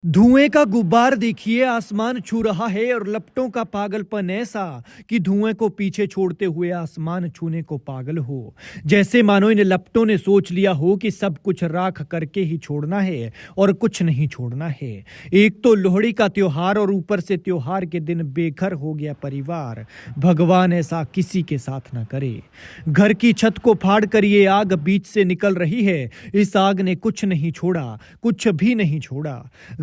धुएं का गुब्बार देखिए आसमान छू रहा है और लपटों का पागलपन ऐसा कि धुएं को पीछे छोड़ते हुए आसमान छूने को पागल हो। जैसे मानो इन लपटों ने सोच लिया हो कि सब कुछ राख करके ही छोड़ना है और कुछ नहीं छोड़ना है। एक तो लोहड़ी का त्योहार और ऊपर से त्योहार के दिन बेघर हो गया परिवार। भगवान ऐसा किसी के साथ न करे। घर की छत को फाड़ कर ये आग बीच से निकल रही है। इस आग ने कुछ नहीं छोड़ा, कुछ भी नहीं छोड़ा।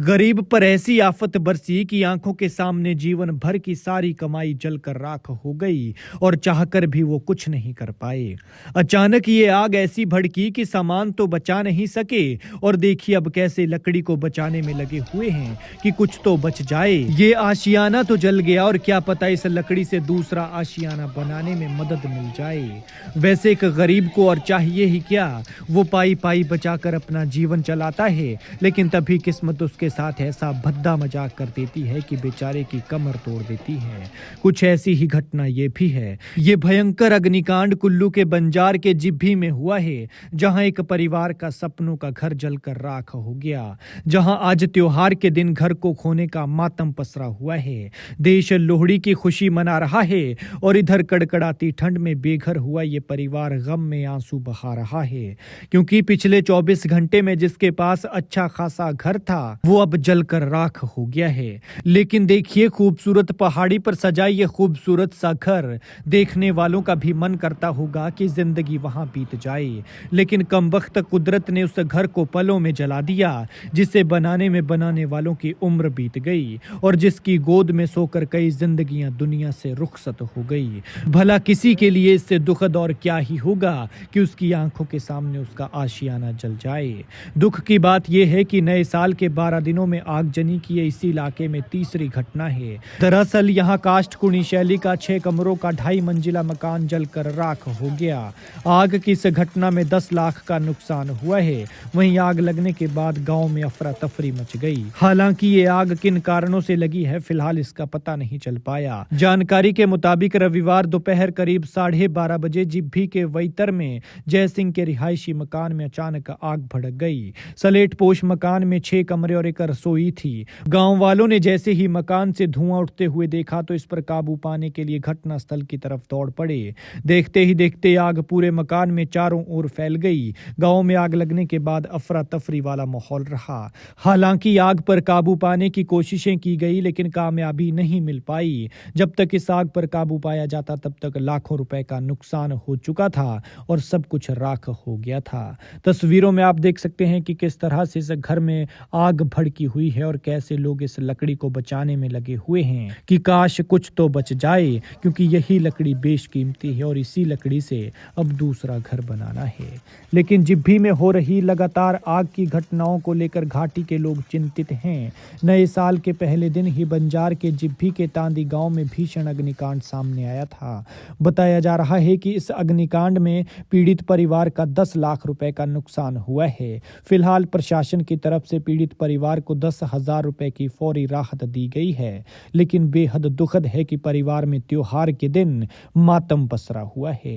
गरीब पर ऐसी आफत बरसी कि आंखों के सामने जीवन भर की सारी कमाई जलकर राख हो गई और चाहकर भी वो कुछ नहीं कर पाए। अचानक ये आग ऐसी भड़की कि सामान तो बचा नहीं सके और देखिए अब कैसे लकड़ी को बचाने में लगे हुए हैं कि कुछ तो बच जाए। ये आशियाना तो जल गया और क्या पता इस लकड़ी से दूसरा आशियाना बनाने में मदद मिल जाए। वैसे एक गरीब को और चाहिए ही क्या, वो पाई पाई बचाकर अपना जीवन चलाता है, लेकिन तभी किस्मत उसके साथ ऐसा भद्दा मजाक कर देती है कि बेचारे की कमर तोड़ देती है। कुछ ऐसी ही घटना ये भी है। ये भयंकर अग्निकांड कुल्लू के बंजार के जिब्भी में हुआ है, जहां एक परिवार का सपनों का घर जलकर राख हो गया, जहां आज त्योहार के दिन घर को खोने का मातम पसरा हुआ है। देश लोहड़ी की खुशी मना रहा है और इधर कड़कड़ाती ठंड में बेघर हुआ ये परिवार गम में आंसू बहा रहा है, क्योंकि पिछले 24 घंटे में जिसके पास अच्छा खासा घर था वो अब जलकर राख हो गया है। लेकिन देखिए खूबसूरत पहाड़ी पर सजा ये खूबसूरत सा घर देखने वालों का भी मन करता होगा कि जिंदगी वहां बीत जाए, लेकिन कमबख्त कुदरत ने उस घर को पलों में जला दिया, जिसे बनाने में बनाने वालों की उम्र बीत गई और जिसकी गोद में सोकर कई जिंदगियां दुनिया से रुखसत हो गई। भला किसी के लिए इससे दुखद और क्या ही होगा कि उसकी आंखों के सामने उसका आशियाना जल जाए। दुख की बात यह है कि नए साल के 12 दिनों में आगजनी की इसी इलाके में तीसरी घटना है। दरअसल यहाँ काष्ठकुणी शैली का 6 कमरों का 2.5 मंजिला मकान जलकर राख हो गया। आग की इस घटना में 10 लाख का नुकसान हुआ है। वहीं आग लगने के बाद गांव में अफरा तफरी मच गई। हालांकि ये आग किन कारणों से लगी है फिलहाल इसका पता नहीं चल पाया। जानकारी के मुताबिक रविवार दोपहर करीब 12:30 बजे जिब्भी के वैतर में जय सिंह के रिहायशी मकान में अचानक आग भड़क गई। सलेट पोश मकान में 6 कमरे और एक रसोई थी। गांव वालों ने जैसे ही मकान से धुआं उठते हुए देखा तो इस पर काबू पाने के लिए घटनास्थल की तरफ दौड़ पड़े। देखते ही देखते आग पूरे मकान में चारों ओर फैल गई। गांव में आग लगने के बाद अफरा तफरी वाला माहौल रहा। हालांकि आग पर काबू पाने की कोशिशें की गई, लेकिन कामयाबी नहीं मिल पाई। जब तक इस आग पर काबू पाया जाता तब तक लाखों रुपए का नुकसान हो चुका था और सब कुछ राख हो गया था। तस्वीरों में आप देख सकते हैं कि किस तरह से इस घर में आग भड़की हुई है और कैसे लोग इस लकड़ी को बचाने में लगे हुए हैं कि काश कुछ तो बच जाए, क्योंकि यही लकड़ी बेशकीमती है और इसी लकड़ी से अब दूसरा घर बनाना है। लेकिन जिब्भी में हो रही लगातार आग की घटनाओं को लेकर घाटी के लोग चिंतित हैं। नए साल के पहले दिन ही बंजार के जिब्भी के तांदी गांव में भीषण अग्निकांड सामने आया था। बताया जा रहा है कि इस अग्निकांड में पीड़ित परिवार का 10 लाख रुपए का नुकसान हुआ है। फिलहाल प्रशासन की तरफ से पीड़ित परिवार को 10,000 रुपए की फौरी राहत दी गई है, लेकिन बेहद दुखद है कि परिवार में त्योहार के दिन मातम पसरा हुआ है।